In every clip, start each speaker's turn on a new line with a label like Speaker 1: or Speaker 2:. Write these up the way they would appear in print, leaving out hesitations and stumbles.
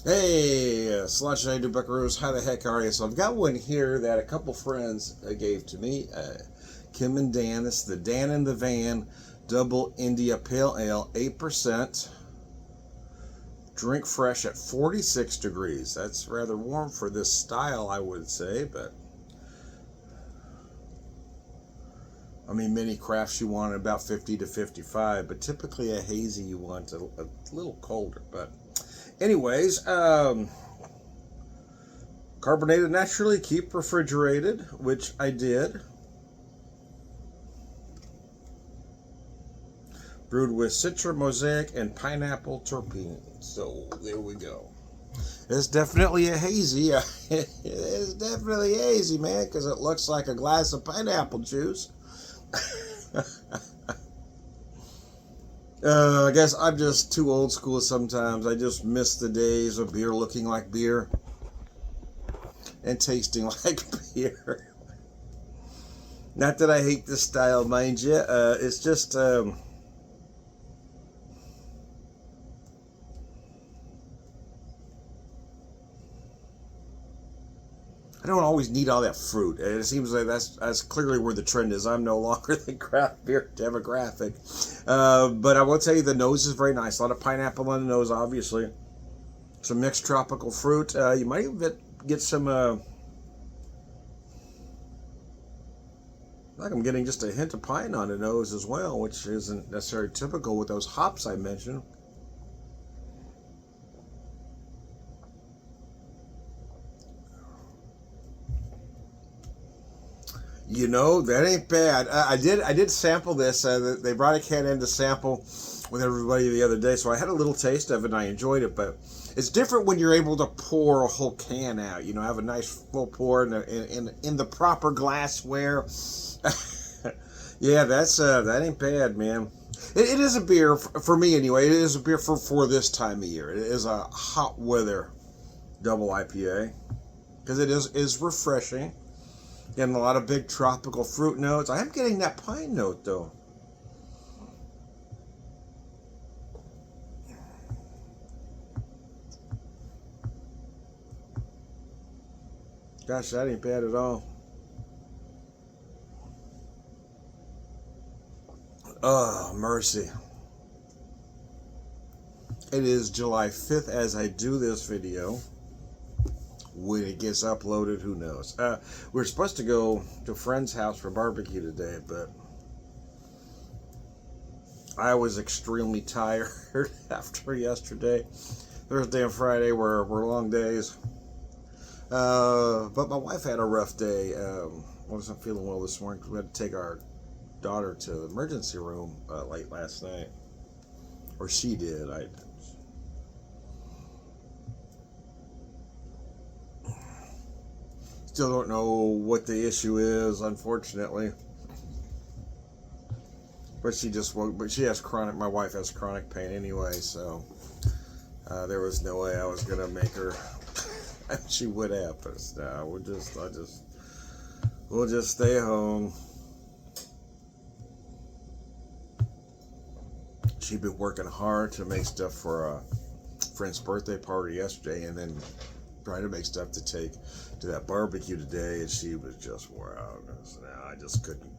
Speaker 1: Hey, Slush and I do Buckaroos. How the heck are you? So I've got one here that a couple friends gave to me. Kim and Dan. It's the Dan in the Van Double India Pale Ale, 8%. Drink fresh at 46 degrees. That's rather warm for this style, I would say, but I mean, many crafts you want about 50 to 55, but typically a hazy you want a little colder. But anyways, carbonated naturally, keep refrigerated, which I did. Brewed with citra, mosaic, and pineapple terpene. So there we go. It's definitely a hazy. It's definitely hazy, man, because it looks like a glass of pineapple juice. I guess I'm just too old school sometimes. I just miss the days of beer looking like beer and tasting like beer. Not that I hate this style, mind you. It's just I don't always need all that fruit. And it seems like that's clearly where the trend is. I'm no longer the craft beer demographic. But I will tell you the nose is very nice. A lot of pineapple on the nose, obviously. Some mixed tropical fruit. You might even get some, like I'm getting just a hint of pine on the nose as well, which isn't necessarily typical with those hops I mentioned. You know, that ain't bad. I did sample this. They brought a can in to sample with everybody the other day, so I had a little taste of it and I enjoyed it. But it's different when you're able to pour a whole can out. You know, have a nice full pour in the proper glassware. Yeah, that ain't bad, man. It is a beer for me anyway. It is a beer for this time of year. It is a hot weather double IPA because it is refreshing. Getting a lot of big tropical fruit notes. I am getting that pine note though. Gosh, that ain't bad at all. Oh, mercy. It is July 5th as I do this video. When it gets uploaded, who knows? We're supposed to go to a friend's house for barbecue today, but I was extremely tired after yesterday. Thursday and Friday were long days. But my wife had a rough day. Wasn't feeling well this morning because we had to take our daughter to the emergency room late last night. Or she did. I still don't know what the issue is, unfortunately. But she just woke. But she has chronic. My wife has chronic pain anyway, so there was no way I was gonna make her. She would have, but no, we'll just stay home. She'd been working hard to make stuff for a friend's birthday party yesterday, and then trying to make stuff to take to that barbecue today, and she was just wore out. No, I just couldn't,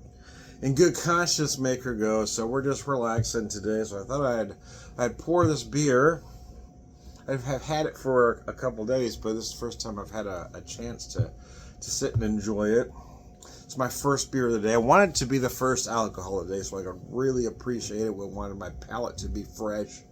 Speaker 1: in good conscience, make her go. So we're just relaxing today. So I thought I'd pour this beer. I've had it for a couple days, but this is the first time I've had a chance to sit and enjoy it. It's my first beer of the day. I wanted it to be the first alcohol of the day, so I could really appreciate it. I wanted my palate to be fresh.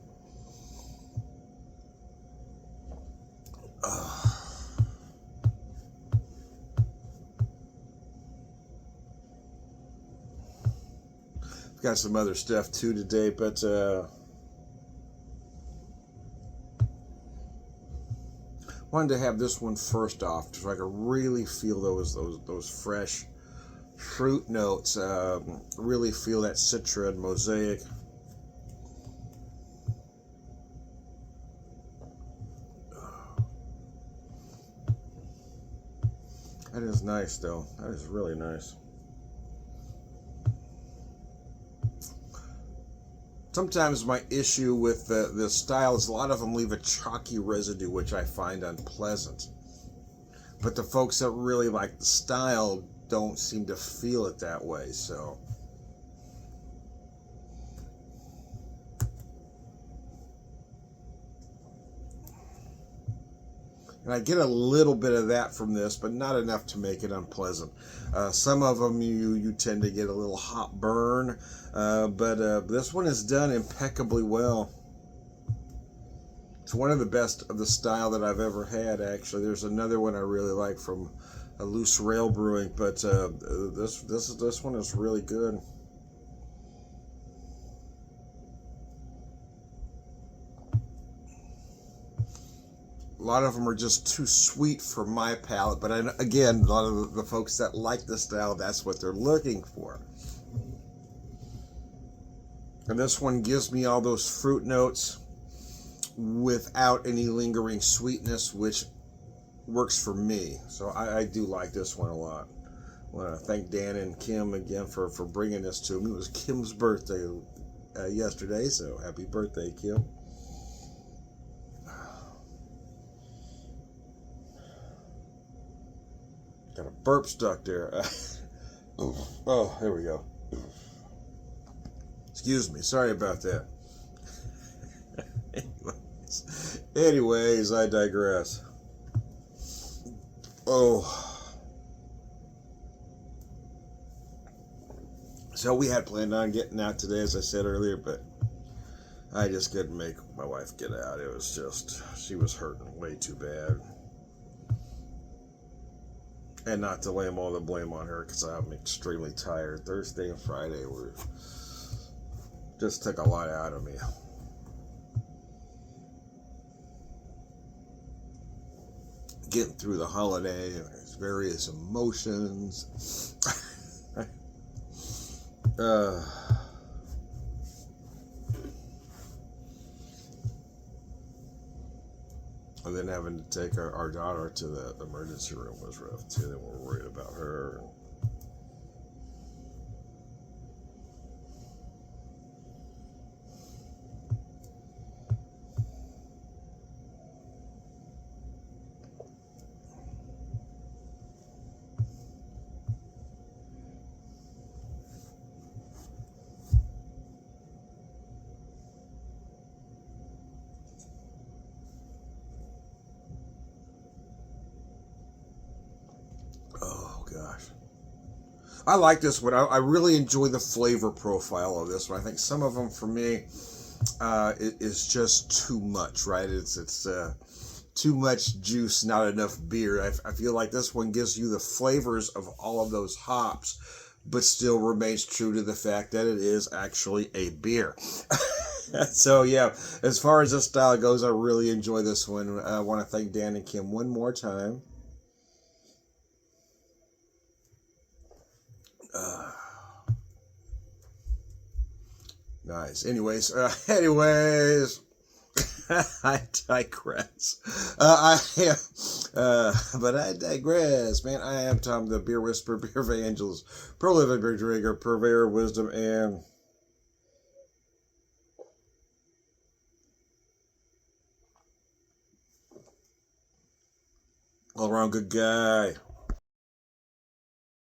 Speaker 1: I've got some other stuff too today, but wanted to have this one first off so I could really feel those fresh fruit notes. Really feel that citra and mosaic. That is nice, though. That is really nice. Sometimes my issue with the style is a lot of them leave a chalky residue, which I find unpleasant. But the folks that really like the style don't seem to feel it that way, so. And I get a little bit of that from this, but not enough to make it unpleasant. Some of them you tend to get a little hot burn, but this one is done impeccably well. It's one of the best of the style that I've ever had, actually. There's another one I really like from a Loose Rail Brewing, but this one is really good. A lot of them are just too sweet for my palate, but again, a lot of the folks that like the style, that's what they're looking for. And this one gives me all those fruit notes without any lingering sweetness, which works for me. So I do like this one a lot. I want to thank Dan and Kim again for bringing this to me. It was Kim's birthday yesterday, so happy birthday, Kim. Got a burp stuck there. Oh, there we go. Excuse me. Sorry about that. Anyways, I digress. Oh. So we had planned on getting out today, as I said earlier, but I just couldn't make my wife get out. It was just, she was hurting way too bad. And not to lay all the blame on her, because I'm extremely tired. Thursday and Friday were just took a lot out of me. Getting through the holiday and there's various emotions. And then having to take our daughter to the emergency room was rough too. Then we're worried about her. Oh gosh. I like this one. I really enjoy the flavor profile of this one. I think some of them for me is just too much, right? It's too much juice, not enough beer. I feel like this one gives you the flavors of all of those hops, but still remains true to the fact that it is actually a beer. So yeah, as far as this style goes, I really enjoy this one. I want to thank Dan and Kim one more time. Nice. Anyways, I digress. But I digress, man. I am Tom, the beer whisperer, beer evangelist, prolific beer drinker, purveyor of wisdom, and all around good guy.